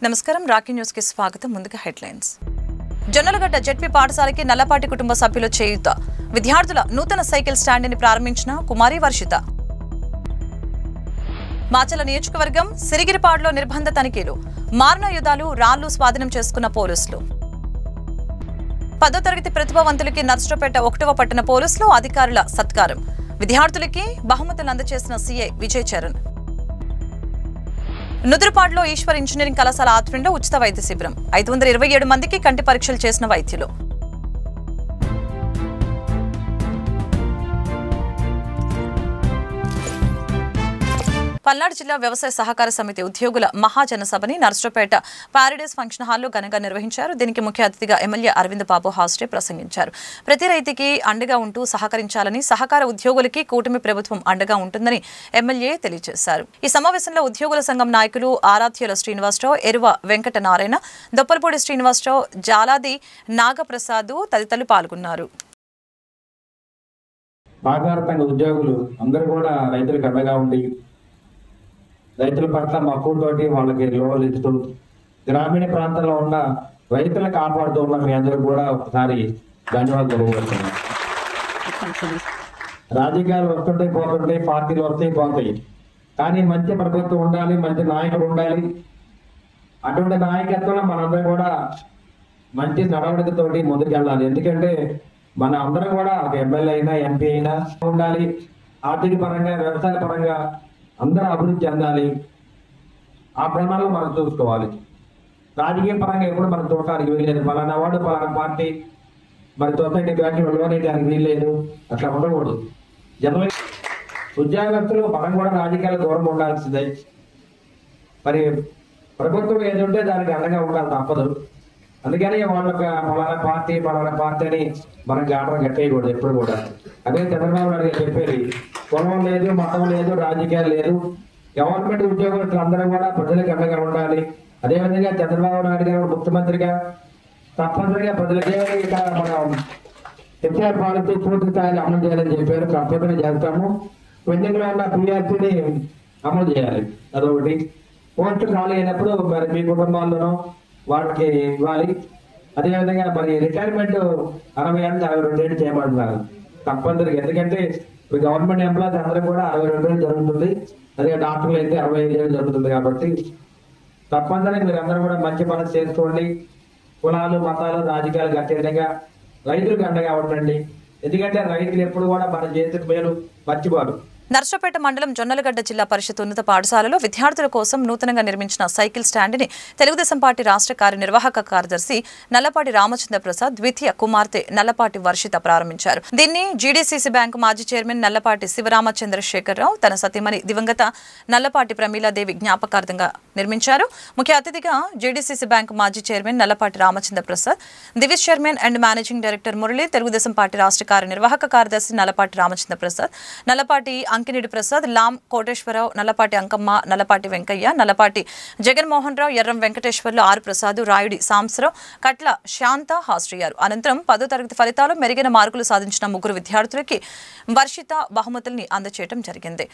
నమస్కారం Rocky news కి స్వాగతం. ముందుగా హెడ్లైన్స్. జొన్నలగడ్డ జెడ్పీ పాఠశాలకి నల్లపాటి కుటుంబ సభ్యులు చేయూత. విద్యార్థుల నూతన సైకిల్ స్టాండ్ ని ప్రారంభించిన కుమారి వర్షిత. మాచల నియోజకవర్గం సిరిగిరిపాడులో నిర్బంధ తనిఖీలు. మారణాయుధాలు రాళ్లు స్వాధీనం చేసుకున్న పోలీసులు. 10వ తరగతి ప్రతిభావంతులకి నర్సరావుపేట 1వ పట్టణ పోలీసులు అధికారుల సత్కారం. విద్యార్థులకి బహుమతులు అందజేసిన సీఐ విజయ్ చరణ్. నుదురుపాడులో ఈశ్వర్ ఇంజనీరింగ్ కళాశాల ఆధ్వర్యంలో ఉచిత వైద్య శిబిరం. 527 మందికి కంటి పరీక్షలు చేసిన వైద్యులు. పల్నాడు జిల్లా వ్యవసాయ సహకార సమితి ఉద్యోగుల మహాజనసభని నర్సరావుపేట పారడైస్ ఫంక్షన్ హాల్లో ఘనంగా నిర్వహించారు. దీనికి ముఖ్య అతిథిగా ఎమ్మెల్యే అరవింద్ బాబు హాస్టే ప్రసంగించారు. ప్రతి రైతుకి అండగా ఉంటూ సహకరించాలని, సహకార ఉద్యోగులకి కూటమి ప్రభుత్వం అండగా ఉంటుందని ఎమ్మెల్యే తెలియజేశారు. ఈ సమావేశంలో ఉద్యోగుల సంఘం నాయకులు ఆరాధ్యుల శ్రీనివాసరావు, ఎరువ వెంకట నారాయణ, దొప్పలపూడి శ్రీనివాసరావు, జాలాది నాగప్రసాద్ తదితరులు పాల్గొన్నారు. ఉద్యోగులు అందరూ కూడా రైతులకు అండగా ఉండి రైతుల పట్ల మక్కువతోటి వాళ్ళకి లోన్లు ఇస్తూ గ్రామీణ ప్రాంతాల్లో ఉన్న రైతులను కాపాడుతూ ఉన్న మీ అందరూ కూడా ఒకసారి ధన్యవాదాలు తెలియజేస్తున్నాం. రాజకీయాలు వస్తుంటాయి, పోతుంటాయి, పార్టీలు వస్తాయి, పోతాయి, కానీ మంచి ప్రభుత్వం ఉండాలి, మంచి నాయకుడు ఉండాలి. అటువంటి నాయకత్వంలో మనందరం కూడా మంచి నడవడికతోటి ముందుకెళ్ళాలి. ఎందుకంటే మన అందరం కూడా ఒక ఎమ్మెల్యే అయినా ఎంపీ అయినా ఉండాలి. ఆర్థిక పరంగా, వ్యవసాయ పరంగా అందరూ అభివృద్ధి చెందాలి. ఆ ప్రణాళిక మనం చూసుకోవాలి. రాజకీయ పరంగా ఎప్పుడు మనం చూడటానికి వీల్లేదు. పలానా వాడు పలానా పార్టీ మరి సొసైటీ బ్యాంకులు లోనేయడానికి వీల్లేదు, అట్లా ఉండకూడదు. జనరల్ ఉద్యోగస్తులు మనం కూడా రాజకీయాల దూరం ఉండాల్సిందే. మరి ప్రభుత్వం ఏది ఉంటే దానికి అండగా ఉండాలి, తప్పదు. అందుకని వాళ్ళకి పలానా పార్టీ అని మనం గాటం కట్టేయకూడదు ఎప్పుడు కూడా. అదే చంద్రబాబు నాయుడు గారు చెప్పేది, కులం లేదు, మతం లేదు, రాజకీయాలు లేదు. గవర్నమెంట్ ఉద్యోగులు అందరూ కూడా ప్రజలకు అండగా ఉండాలి. అదేవిధంగా చంద్రబాబు నాయుడు గారు ముఖ్యమంత్రిగా తప్పనిసరిగా ప్రజలకే మనం హెచ్ఆర్ పాలసీ పూర్తి స్థాయిలో అమలు చేయాలని చెప్పారు. తప్పనిసరిగా చేస్తాము. పెండింగ్ లో ఉన్న పీఆర్సీని అమలు చేయాలి. అదొకటి. పోస్టు ఖాళీ అయినప్పుడు మరి మీ కుటుంబాల్లోనూ వాళ్ళకి ఇవ్వాలి. అదేవిధంగా మరి రిటైర్మెంట్ 60 ఏళ్ళు 62 ఏళ్ళు చేయమంటున్నారు తప్పనిసరిగా. ఎందుకంటే గవర్నమెంట్ ఎంప్లాయీస్ అందరూ కూడా 62 ఏళ్ళు జరుగుతుంది. అదే డాక్టర్లు అయితే 65 ఏళ్ళు జరుగుతుంది. కాబట్టి తప్పనిసరిగా మీరు అందరూ కూడా మంచి పనులు చేసుకోండి. కులాలు, మతాలు, రాజకీయాలు కట్టే విధంగా రైతులకు అండగా ఉండండి. ఎందుకంటే రైతులు ఎప్పుడు కూడా మన చేతికి మేలు మర్చిపోరు. నర్సరావుపేట మండలం జొన్నలగడ్డ జిల్లా పరిషత్ ఉన్నత పాఠశాలలో విద్యార్థుల కోసం నూతనంగా నిర్మించిన సైకిల్ స్టాండ్ ని తెలుగుదేశం పార్టీ రాష్ట్ర కార్యనిర్వాహక కార్యదర్శి నల్లపాటి రామచంద్ర ప్రసాద్ ద్వితీయ కుమార్తె నల్లపాటి వర్షిత ప్రారంభించారు. దీన్ని జీడీసీసీ బ్యాంకు మాజీ చైర్మన్ నల్లపాటి శివరామచంద్రశేఖరరావు తన సతీమణి దివంగత నల్లపాటి ప్రమీలాదేవి జ్ఞాపకార్థంగా నిర్మించారు. ముఖ్య అతిథిగా జీడీసీసీ బ్యాంకు మాజీ chairman Nallapati Ramachandra Prasad, Divi's chairman and managing director Murali, Telugu Desam party రాష్ట్ర కార్యనిర్వాహక కార్యదర్శి నల్లపాటి రామచంద్ర ప్రసాద్, నల్లపాటి అంకినేడి ప్రసాద్, లాం కోటేశ్వరరావు, నల్లపాటి అంకమ్మ, నల్లపాటి వెంకయ్య, నల్లపాటి జగన్మోహన్ రావు, ఎర్రం వెంకటేశ్వర్లు, ఆర్ ప్రసాద్, రాయుడి సాంసరావు, కట్ల శాంత హాజరయ్యారు. అనంతరం 10వ తరగతి ఫలితాలు మెరుగైన మార్కులు సాధించిన 3 విద్యార్థులకి వర్షిత బహుమతుల్ని అందజేయడం జరిగింది.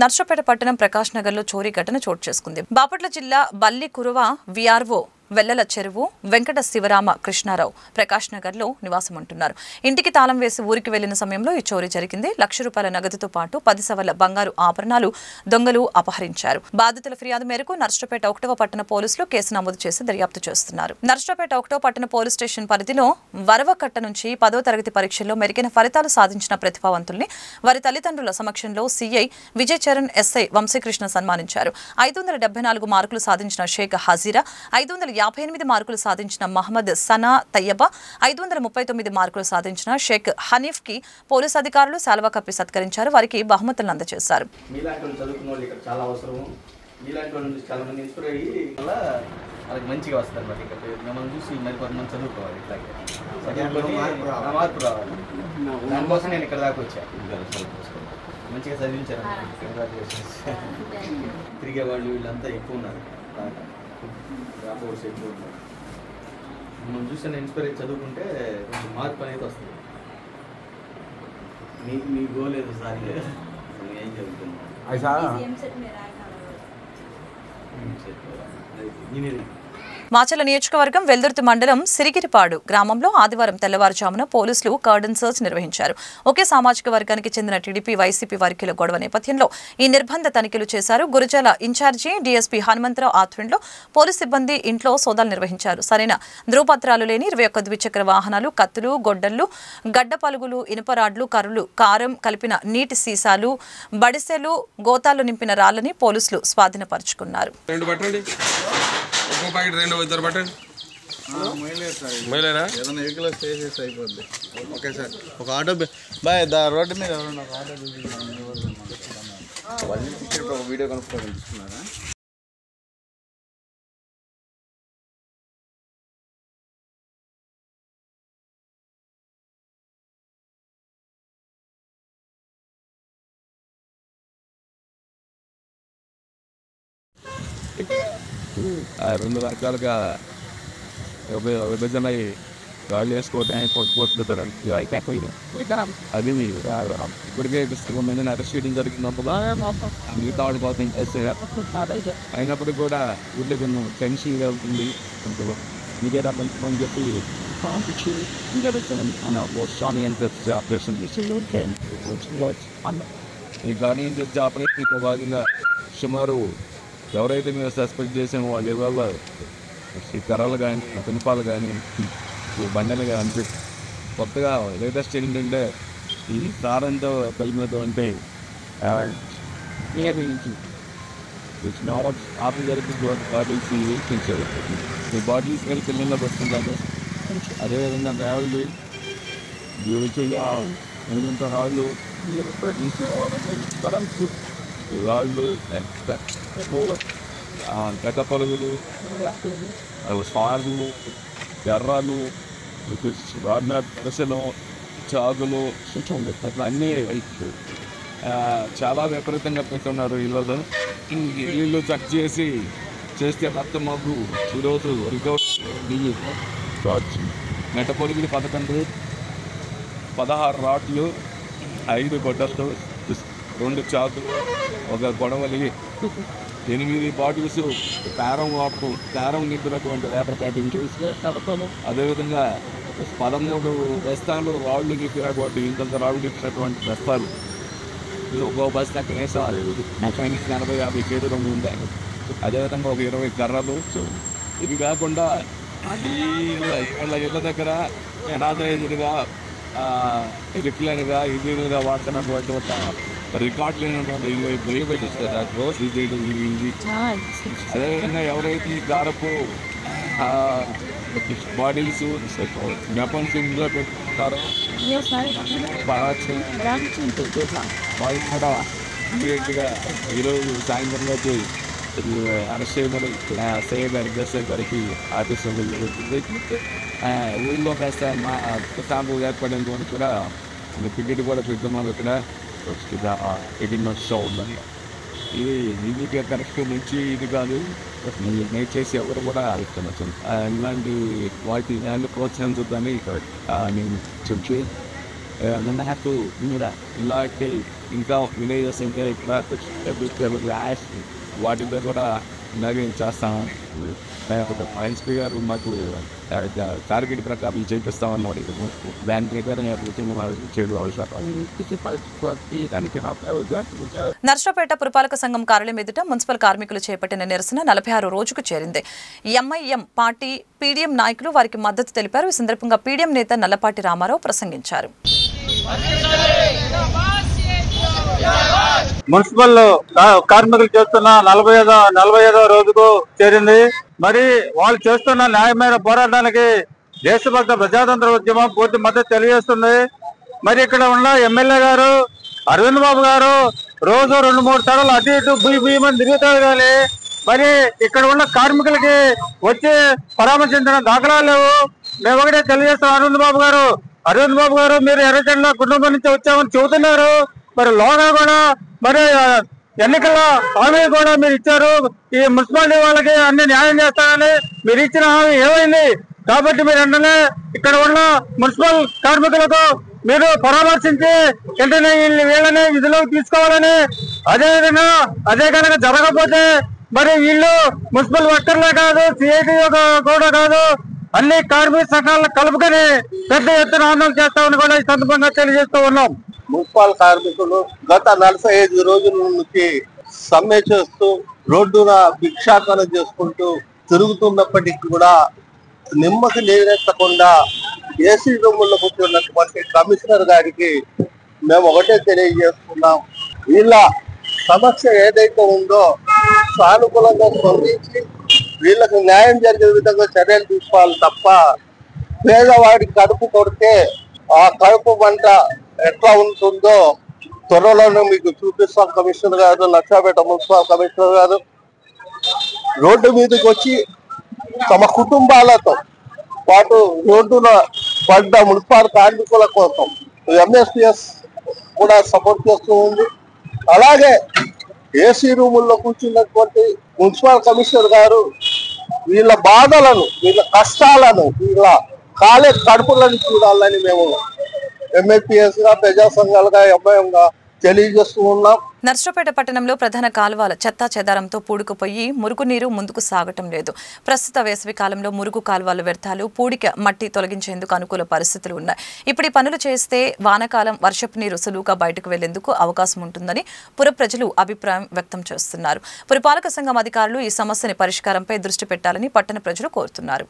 నర్సరావుపేట పట్టణం ప్రకాష్ నగర్ లో చోరీ ఘటన చోటు చేసుకుంది. బాపట్ల జిల్లా బల్లి కురువ విఆర్ఓ వెల్లల చెరువు వెంకట శివరామ కృష్ణారావు ప్రకాష్ నగర్ లో నివాసం ఉంటున్నారు. ఇంటికి తాళం వేసి ఊరికి వెళ్లిన సమయంలో ఈ చోరీ జరిగింది. ₹1,00,000 నగదుతో పాటు 10 సవర్ల బంగారు ఆభరణాలు దొంగలు అపహరించారు. బాధితుల ఫిర్యాదు మేరకు నర్సరావుపేట 1వ పట్టణ పోలీసులు కేసు నమోదు చేసి దర్యాప్తు చేస్తున్నారు. నర్సరావుపేట 1వ పట్టణ పోలీస్ స్టేషన్ పరిధిలో వరవకట్ట నుంచి 10వ తరగతి పరీక్షల్లో మెరుగైన ఫలితాలు సాధించిన ప్రతిభావంతుల్ని వారి తల్లిదండ్రుల సమక్షంలో సీఐ విజయ్ చరణ్, ఎస్ఐ వంశీకృష్ణ సన్మానించారు. 574 మార్కులు సాధించిన షేక్ హజీరా, 558 మార్కులు సాధించిన మహమ్మద్ సనా తయ్యబా, 539 మార్కులు సాధించిన షేక్ హనీఫ్ కి పోలీసు అధికారులు శాల్వా కప్పి సత్కరించారు. వారికి బహుమతులను అందజేశారు. మంచిగా చదివించారు. తిరిగే వాళ్ళు వీళ్ళంతా ఎక్కువ ఉన్నారు. మనం చూసిన ఇన్స్పైర్ అయ్యి చదువుకుంటే కొంచెం మార్పు అనేది వస్తుంది. మీ గోల్ లేదు సార్, ఏం చదువుతున్నాను ఇంజనీరింగ్. మాచర్ల నియోజకవర్గం వెల్దుర్తి మండలం సిరిగిరిపాడు గ్రామంలో ఆదివారం తెల్లవారుజామున పోలీసులు కార్డన్ సర్చ్ నిర్వహించారు. ఒకే సామాజిక వర్గానికి చెందిన టీడీపీ వైసీపీ వర్గీయుల గొడవ నేపథ్యంలో ఈ నిర్బంధ తనిఖీలు చేశారు. గురజాల ఇన్ఛార్జి డీఎస్పీ హనుమంతరావు ఆధ్వర్యంలో పోలీసు సిబ్బంది ఇంట్లో సోదాలు నిర్వహించారు. సరైన ధృవపత్రాలు లేని 21 ద్విచక్ర వాహనాలు, కత్తులు, గొడ్డళ్లు, గడ్డ పలుగులు, ఇనుపరాడ్లు, కర్రలు, కారం కలిపిన నీటి సీసాలు, బడిసెలు, గోతాలు నింపిన రాళ్లని పోలీసులు స్వాధీనపరుచుకున్నారు. ఇద్దరు బట్టండి మైలేరా ఏదైనా వెహికల్ స్టేజెస్ అయిపోద్ది. ఓకే సార్, ఒక ఆటో బాయ్ రోడ్డు మీద ఎవరన్నా ఒక ఆటో ఒక వీడియో కనుక్కోవడం తీసుకున్నారా? రెండు రకాలుగా విభజన గాలి వేసుకోవడానికి కొట్టుకుంటారు. అది ఇప్పటికే 6 మందిని అరెస్ట్ చేయడం జరిగినప్పుడు మిగతా వాళ్ళ కోసం చేస్తే అయినప్పటికీ కూడా ఊళ్ళో కొంచెం టెన్షన్గా ఉంటుంది. మీడియా అని చెప్పి ఈ గార్డెన్ తెచ్చే ఆపరేషన్ భాగంగా సుమారు ఎవరైతే మేము సస్పెక్ట్ చేసామో వాళ్ళ వల్ల ఈ కర్రలు కానీ, పినపాలు కానీ, ఈ బండలు కానీ కొత్తగా లేటెస్ట్ ఏంటంటే ఈ సారంతో కలిగినటువంటి ఆఫీస్ బాటిల్స్ ఇచ్చారు. ఈ బాటిల్స్ కానీ పిల్లల్లో వస్తుంటారు. అదేవిధంగా రాళ్ళు, రాళ్ళు గడ్డ పలుగులు, సార్లు, ఎర్రలు, దశలు, చాగులు అన్నీ చాలా విపరీతంగా పెట్టున్నారు. ఇల్లు చెక్ చేస్తే మొత్తం మాకు ఈరోజు రికవర్ నెట్ట పొరుగులు 11, 16 రాట్లు, 5 గొడ్డలు, 2 చాకులు, 1 గొడవలి, 8 బాటిల్స్ కారం నింపినటువంటి వేపర్ ప్యాకింగ్, అదేవిధంగా 13 బస్తాలు రాళ్ళు నింపినటువంటి ఇంకొంత రాళ్ళు నింపినటువంటి బస్తాలు, ఒక బస్తా కేసాలు, 40-50 కేజీలు ఉంటాయి. అదేవిధంగా ఒక 20 కర్రలు. ఇవి కాకుండా వాళ్ళ ఇళ్ళ దగ్గర అనాథరైజ్డ్గా రిక్లైన్గా ఇదిగా వాడుతున్నటువంటి రికార్డ్ లేనటువంటి అదేవిధంగా ఎవరైతే ఈ గారపు బాటిల్స్ వెపన్స్ ఇందులో పెట్టుకుంటారో వాళ్ళు కూడా ఇమీడియట్గా ఈరోజు సాయంత్రం వచ్చి అరెస్ట్ చేయబడి ఎస్ఐ గారికి ఆఫీసులో జరుగుతుంది. ఊళ్ళో కాస్త మా శాంపుల్ ఏర్పడేంత వరకు కూడా టికెట్ కూడా పెడుతున్నాను. ఇక్కడ ఎడిన్ షో ఉందని ఇది కరెక్ట్ నుంచి ఇది కాదు నేను చేసి ఎవరు కూడా ఇలాంటి వాటి ప్రోత్సహించొద్దని నేను చెప్పి నాకు ఇలాంటి ఇంకా విలేజెస్ ఇంకా ఇక్కడ వాటితో కూడా ఇలాగే చేస్తాను. ఎస్పీ గారు మాకు టార్గెట్ ప్రకారం చేపిస్తామన్నమాట. దాని ప్రకారం నర్సరావుపేట పురపాలక సంఘం కార్యాలయం ఎదుట మున్సిపల్ కార్మికులు చేపట్టిన నిరసన 46వ రోజుకు చేరింది. ఎంఐఎం పార్టీ పీడీఎం నాయకులు వారికి మద్దతు తెలిపారు. ఈ సందర్భంగా పీడీఎం నేత నల్లపాటి రామారావు ప్రసంగించారు. మున్సిపల్ కార్మికులు చేస్తున్న 45వ రోజుకు చేరింది. మరి వాళ్ళు చేస్తున్న న్యాయమైన పోరాటానికి దేశభక్త ప్రజాతంత్ర ఉద్యమం పూర్తి మద్దతు తెలియజేస్తుంది. మరి ఇక్కడ ఉన్న ఎమ్మెల్యే గారు అరవింద్ బాబు గారు రోజు 2-3 తడలు అటు ఇటు బియ్యమని తిరుగుతారు. కానీ మరి ఇక్కడ ఉన్న కార్మికులకి వచ్చి పరామర్శించిన దాఖలాలు లేవు. మేము ఒకటే తెలియజేస్తాం. అరవింద్ బాబు గారు మీరు ఎర్రజెండా కుటుంబం నుంచి వచ్చామని చెబుతున్నారు. మరి లోగా కూడా మరి ఎన్నికల హామీ కూడా మీరు ఇచ్చారు. ఈ మున్సిపాలిటీ వాళ్ళకి అన్ని న్యాయం చేస్తారని మీరు ఇచ్చిన హామీ ఏమైంది? కాబట్టి మీరు వెంటనే ఇక్కడ ఉన్న మున్సిపల్ కార్మికులతో మీరు పరామర్శించి వెంటనే వీళ్ళని విధులోకి తీసుకోవాలని, అదేవిధంగా అదే కనుక జరగకపోతే మరి వీళ్ళు మున్సిపల్ వర్కర్లే కాదు, సిఐటి కూడా కాదు, అన్ని కార్మిక సంఘాలను కలుపుకొని పెద్ద ఎత్తున ఆందోళన చేస్తామని కూడా ఈ సందర్భంగా తెలియజేస్తూ ఉన్నాం. మున్సిపల్ కార్మికులు గత 45 రోజుల నుంచి సమ్మె చేస్తూ రోడ్డున భిక్షాటన చేసుకుంటూ తిరుగుతున్నప్పటికీ కూడా నిమ్మకి నీరెత్తకుండా ఏసీ రూముల్లో కూర్చున్నటువంటి కమిషనర్ గారికి మేము ఒకటే తెలియజేస్తున్నాం, వీళ్ళ సమస్య ఏదైతే ఉందో సానుకూలంగా స్పందించి వీళ్ళకి న్యాయం జరిగే విధంగా చర్యలు తీసుకోవాలి తప్ప పేదవాడికి కడుపు కొడితే ఆ కడుపు మంట ఎట్లా ఉంటుందో త్వరలోనే మీకు చూపిస్తాం. కమిషనర్ గారు, లక్షాపేట మున్సిపల్ కమిషనర్ గారు రోడ్డు మీదకి వచ్చి తమ కుటుంబాలతో పాటు రోడ్డున పడ్డ మున్సిపల్ కార్మికుల కోసం ఎంఎస్పిఎస్ కూడా సపోర్ట్ చేస్తూ ఉంది. అలాగే ఏసీ రూముల్లో కూర్చున్నటువంటి మున్సిపల్ కమిషనర్ గారు వీళ్ళ బాధలను, వీళ్ళ కష్టాలను, వీళ్ళ కాలే కడుపులను చూడాలని మేము ఎంఎస్పిఎస్ గా, ప్రజా సంఘాలుగా, ఎంఐఎంగా తెలియజేస్తూ ఉన్నాం. నర్సరావుపేట పట్టణంలో ప్రధాన కాలువల చెత్తా చెదారంతో పూడుకుపోయి మురుగునీరు ముందుకు సాగటం లేదు. ప్రస్తుత వేసవి కాలంలో మురుగు కాలువల వ్యర్థాలు, పూడిక మట్టి తొలగించేందుకు అనుకూల పరిస్థితులు ఉన్నాయి. ఇప్పుడు ఈ పనులు చేస్తే వానాకాలం వర్షపు నీరు సులువుగా బయటకు వెళ్లేందుకు అవకాశం ఉంటుందని పుర ప్రజలు అభిప్రాయం వ్యక్తం చేస్తున్నారు. పురపాలక సంఘం అధికారులు ఈ సమస్యని పరిష్కారంపై దృష్టి పెట్టాలని పట్టణ ప్రజలు కోరుతున్నారు.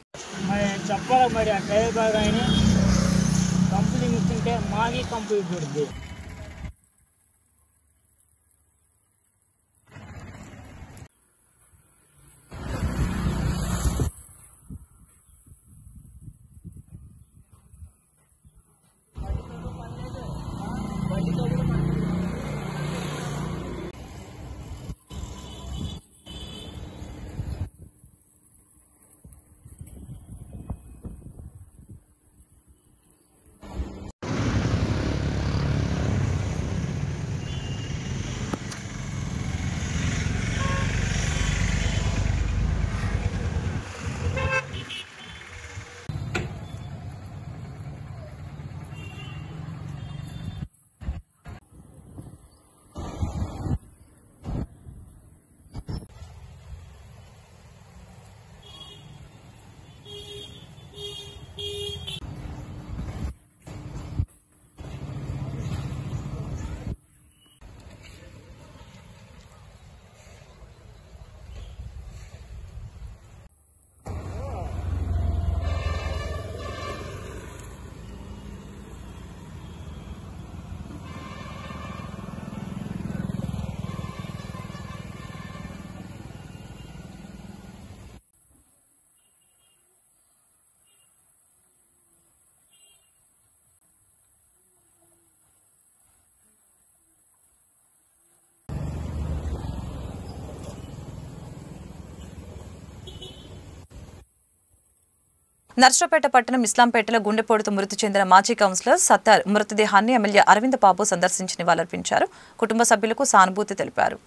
నర్సరావుపేట పట్టణం ఇస్లాంపేటలో గుండెపోటుతో మృతి చెందిన మాజీ కౌన్సిలర్ సత్తార్ మృతదేహాన్ని ఎమ్మెల్యే అరవింద్ బాబు సందర్శించి నివాళులర్పించారు. కుటుంబ సభ్యులకు సానుభూతి తెలిపారు.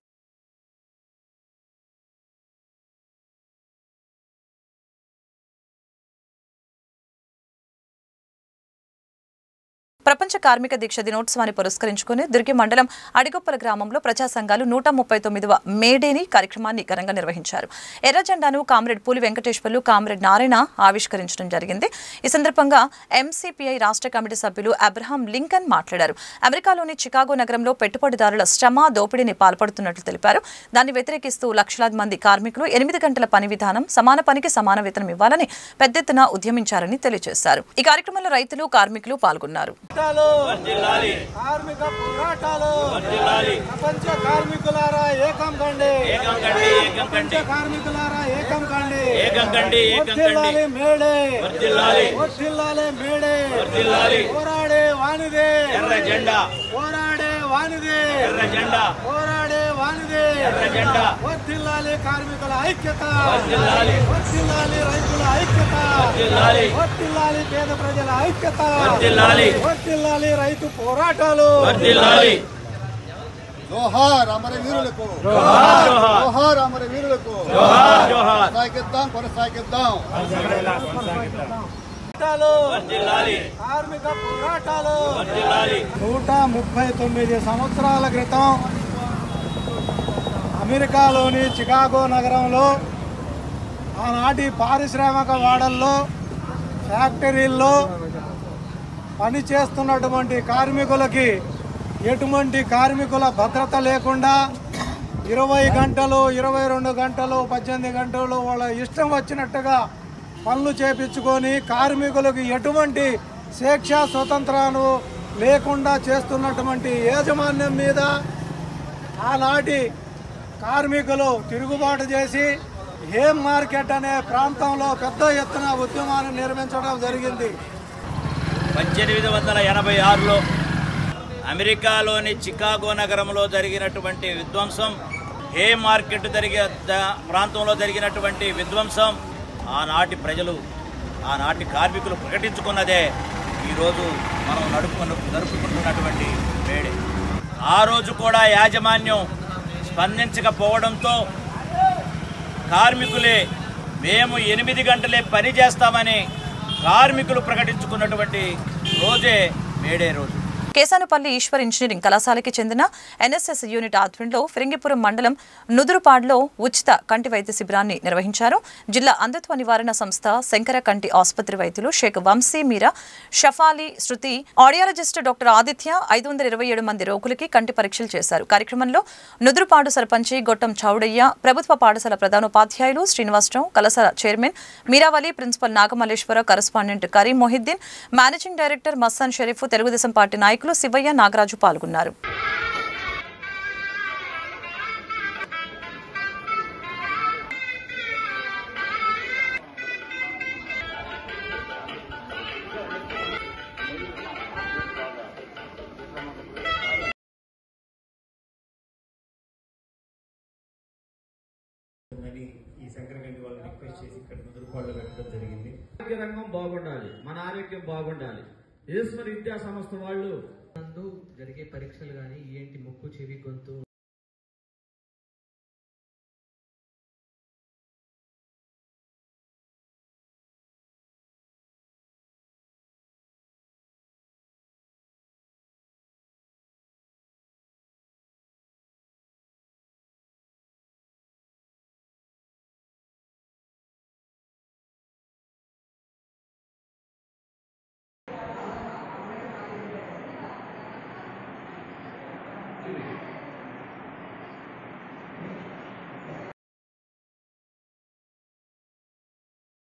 ప్రపంచ కార్మిక దీక్ష దినోత్సవాన్ని పురస్కరించుకుని దుర్గి మండలం అడిగొప్పల గ్రామంలో ప్రజా సంఘాలు 139వ మేడేని కార్యక్రమాన్ని ఘనంగా నిర్వహించారు. ఎర్ర జెండాను కామ్రేడ్ పూలి వెంకటేశ్వర్లు, కామ్రేడ్ నారాయణ ఆవిష్కరించడం జరిగింది. ఈ సందర్భంగా ఎంసీపీఐ రాష్ట్ర కమిటీ సభ్యులు అబ్రహాం లింకన్ మాట్లాడారు. అమెరికాలోని చికాగో నగరంలో పెట్టుబడిదారుల శ్రమ దోపిడీని పాల్పడుతున్నట్లు తెలిపారు. దాన్ని వ్యతిరేకిస్తూ లక్షలాది మంది కార్మికులు 8 గంటల పని విధానం, సమాన పనికి సమాన వేతనం ఇవ్వాలని పెద్ద ఎత్తున ఉద్యమించారని తెలియజేశారు. ఈ కార్యక్రమంలో రైతులు, కార్మికులు పాల్గొన్నారు. కార్మిక పోరాటాలు ప్రపంచ కార్మికులారా ఏకం కండి, ప్రపంచ కార్మికులారా ఏకం కండి, వర్ధిల్లాలి మేడే, వర్ధిల్లాలి మేడే, పోరాడే వానిదే ఎర్ర జెండా, పోరాడే వానిదే ఎర్ర జెండా, పోరాడే వానిదే ఎర్ర జెండా, వర్ధిల్లాలి కార్మికుల ఐక్యత, వర్ధిల్లాలి రైతుల ఐక్యత, వర్ధిల్లాలి పేద ప్రజల ఐక్యత, వర్ధిల్లాలి రైతు పోరాటాలు, వర్ధిల్లాలి. జోహార్ అమరవీరులకు, జోహార్ అమరవీరులకు, కొనసాగిద్దాం కొనసాగిద్దాం. కార్మిక పోరాటాలు 139 సంవత్సరాల క్రితం అమెరికాలోని చికాగో నగరంలో ఆనాటి పారిశ్రామిక వాడల్లో ఫ్యాక్టరీల్లో పనిచేస్తున్నటువంటి కార్మికులకి ఎటువంటి కార్మికుల భద్రత లేకుండా 20 గంటలు 22 గంటలు 18 గంటలు వాళ్ళ ఇష్టం వచ్చినట్టుగా పనులు చేపించుకొని కార్మికులకు ఎటువంటి స్వేచ్ఛ స్వతంత్రాలు లేకుండా చేస్తున్నటువంటి యాజమాన్యం మీద ఆనాటి కార్మికులు తిరుగుబాటు చేసి హేమ్ మార్కెట్ అనే ప్రాంతంలో పెద్ద ఎత్తున ఉద్యమాన్ని నిర్మించడం జరిగింది. 1886లో అమెరికాలోని చికాగో నగరంలో జరిగినటువంటి విధ్వంసం, హేమ్ మార్కెట్ ప్రాంతంలో జరిగినటువంటి విధ్వంసం ఆనాటి ప్రజలు, ఆనాటి కార్మికులు ప్రకటించుకున్నదే ఈరోజు మనం నడుపుకుంటున్నటువంటి వేడే. ఆ రోజు కూడా యాజమాన్యం స్పందించకపోవడంతో కార్మికులే మేము 8 గంటలే పని చేస్తామని కార్మికులు ప్రకటించుకున్నటువంటి రోజే మేడే రోజు. కేసానుపల్లి ఈశ్వర్ ఇంజనీరింగ్ కళాశాలకి చెందిన ఎన్ఎస్ఎస్ యూనిట్ ఆధ్వర్యంలో ఫిరంగిపురం మండలం నుదురుపాడులో ఉచిత కంటి వైద్య శిబిరాన్ని నిర్వహించారు. జిల్లా అంధత్వ నివారణ సంస్థ శంకర కంటి ఆసుపత్రి వైద్యులు షేక్ వంశీ మీరా, షఫాలి, శృతి, ఆడియాలజిస్ట్ డాక్టర్ ఆదిత్య 527 మంది రోగులకి కంటి పరీక్షలు చేశారు. కార్యక్రమంలో నుదురుపాడు సర్పంచి గొట్టం చౌడయ్య, ప్రభుత్వ పాఠశాల ప్రధానోపాధ్యాయులు శ్రీనివాసరావు, కళాశాల chairman Meeravali, principal Nagamalleswara, correspondent Karim Mohiddin, managing director Mastan Sharif, Telugu Desam party నాయకులు శివయ్య, నాగరాజు పాల్గొన్నారు. ఈ శంకరగంటి వాళ్ళని రిక్వెస్ట్ చేసి ఇక్కడ నుదురుపాడులో పెట్టడం జరిగింది. ఆరోగ్య రంగం బాగుండాలి, మన ఆరోగ్యం బాగుండాలి. ఈశ్వర్ విద్యా సంస్థ వాళ్ళు నందు జరిగే పరీక్షలు కానీ ఏంటి ముక్కు, చెవి, గొంతు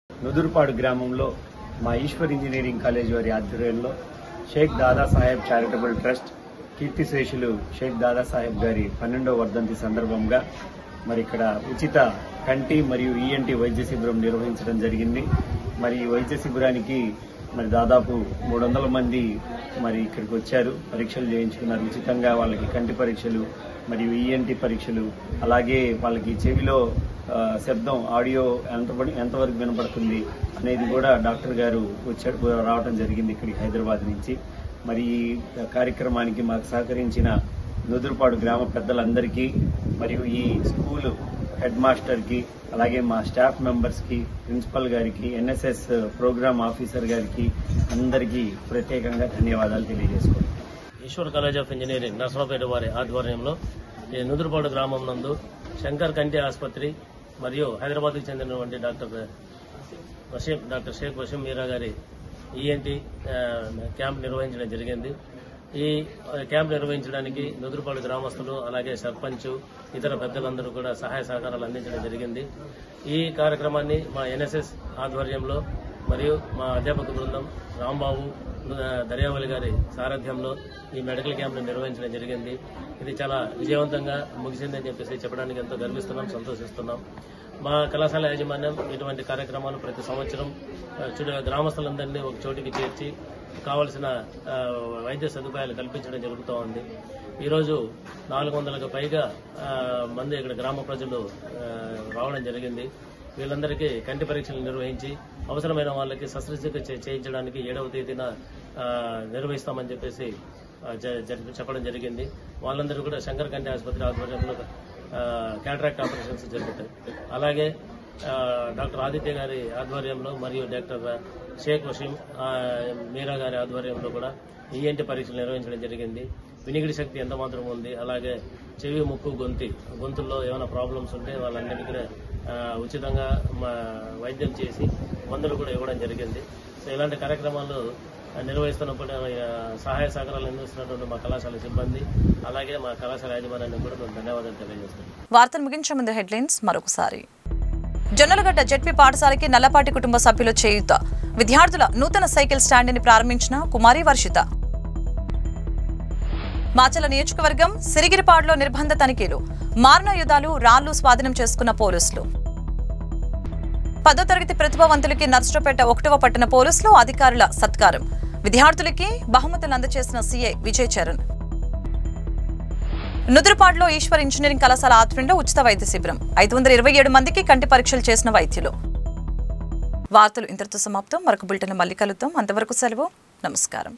నుదురుపాడు గ్రామంలో మా ఈశ్వర్ ఇంజనీరింగ్ కాలేజ్ వారి ఆధ్వర్యంలో షేక్ దాదాసాహెబ్ చారిటబుల్ ట్రస్ట్ కీర్తిశేషులు షేక్ దాదాసాహెబ్ గారి 12వ వర్ధంతి సందర్భంగా మరి ఇక్కడ ఉచిత కంటి మరియు ఈఎన్టీ వైద్య శిబిరం నిర్వహించడం జరిగింది. మరి ఈ వైద్య శిబిరానికి మరి దాదాపు 300 మంది మరి ఇక్కడికి వచ్చారు, పరీక్షలు చేయించుకున్నారు. ఉచితంగా వాళ్ళకి కంటి పరీక్షలు మరియు ఈఎన్టీ పరీక్షలు, అలాగే వాళ్ళకి చెవిలో శబ్దం, ఆడియో ఎంతవరకు వినపడుతుంది అనేది కూడా డాక్టర్ గారు రావడం జరిగింది ఇక్కడికి హైదరాబాద్ నుంచి. మరి ఈ కార్యక్రమానికి మాకు సహకరించిన నుదురుపాడు గ్రామ పెద్దలందరికీ మరియు ఈ స్కూలు హెడ్ మాస్టర్కి, అలాగే మా స్టాఫ్ మెంబర్స్కి, ప్రిన్సిపల్ గారికి, ఎన్ఎస్ఎస్ ప్రోగ్రామ్ ఆఫీసర్ గారికి అందరికీ ప్రత్యేకంగా ధన్యవాదాలు తెలియజేసుకుంటున్నాను. Eshwar college of engineering Narasaraopet వారి ఆధ్వర్యంలో ఈ నుదురుపాడు గ్రామం నందు శంకర్ కంటి ఆసుపత్రి మరియు హైదరాబాద్కు చెందినటువంటి డాక్టర్ షేక్ వసీం మీరా గారి ఈఎన్టీ క్యాంప్ నిర్వహించడం జరిగింది. ఈ క్యాంప్ నిర్వహించడానికి నుదురుపాడు గ్రామస్తులు, అలాగే సర్పంచ్, ఇతర పెద్దలందరూ కూడా సహాయ సహకారాలు అందించడం జరిగింది. ఈ కార్యక్రమాన్ని మా ఎన్ఎస్ఎస్ ఆధ్వర్యంలో మరియు మా అధ్యాపక బృందం రాంబాబు, దర్యావళి గారి సారథ్యంలో ఈ మెడికల్ క్యాంప్ నిర్వహించడం జరిగింది. ఇది చాలా విజయవంతంగా ముగిసిందని చెప్పడానికి ఎంతో గర్విస్తున్నాం, సంతోషిస్తున్నాం. మా కళాశాల యాజమాన్యం ఇటువంటి కార్యక్రమాలు ప్రతి సంవత్సరం గ్రామస్తులందరినీ ఒక చోటికి చేర్చి కావలసిన వైద్య సదుపాయాలు కల్పించడం జరుగుతూ ఉంది. ఈరోజు 400కు పైగా మంది ఇక్కడ గ్రామ ప్రజలు రావడం జరిగింది. వీళ్ళందరికీ కంటి పరీక్షలు నిర్వహించి అవసరమైన వాళ్ళకి శస్త్రచికిత్స చేయించడానికి 7వ తేదీన నిర్వహిస్తామని చెప్పేసి చెప్పడం జరిగింది. వాళ్ళందరూ కూడా శంకర్ కంటి ఆసుపత్రి ఆధ్వర్యంలో క్యాటరాక్ట్ ఆపరేషన్స్ జరుగుతాయి. అలాగే డాక్టర్ ఆదిత్య గారి ఆధ్వర్యంలో మరియు డాక్టర్ షేక్ వసీం మీరా గారి ఆధ్వర్యంలో కూడా ఈఎన్టీ పరీక్షలు నిర్వహించడం జరిగింది. వినికిడి శక్తి ఎంత మాత్రం ఉంది, అలాగే చెవి, ముక్కు, గొంతుల్లో ఏమైనా ప్రాబ్లమ్స్ ఉంటే వాళ్ళందరికీ కూడా ఉచితంగా వైద్యం చేసి మందులు కూడా ఇవ్వడం జరిగింది. సో ఇలాంటి కార్యక్రమాలు నిర్వహిస్తున్నప్పుడు సహాయ సహకారాలు అందిస్తున్నటువంటి మా కళాశాల సిబ్బంది అలాగే మా కళాశాల యాజమాన్యానికి కూడా మేము ధన్యవాదాలు తెలియజేస్తున్నాం. వార్తలు ముగించే ముందు హెడ్లైన్స్ మరొకసారి. జొన్నలగడ్డ జెడ్పీ పాఠశాలకి నల్లపాటి కుటుంబ సభ్యుల చేయూత. విద్యార్థుల నూతన సైకిల్ స్టాండ్ ని ప్రారంభించిన కుమారి వర్షిత. మాచల నియోజకవర్గం సిరిగిరిపాడులో నిర్బంధ తనిఖీలు. మారణాయుధాలు, రాళ్లు స్వాధీనం చేసుకున్న పోలీసులు. 10వ తరగతి ప్రతిభావంతులకి నర్సరావుపేట 1వ పట్టణ పోలీసులు అధికారుల సత్కారం. విద్యార్థులకి బహుమతులు అందజేసిన సీఐ విజయ్ చరణ్. నుదురుపాడులో ఈశ్వర్ ఇంజనీరింగ్ కళాశాల ఆధ్వర్యంలో ఉచిత వైద్య శిబిరం. 527 మందికి కంటి పరీక్షలు చేసిన వైద్యులు. వార్తలు ఇంతటితో సమాప్తం. మరొక బులెటిన్ మళ్ళీ కలుద్దాం. అంతవరకు సెలవు. నమస్కారం.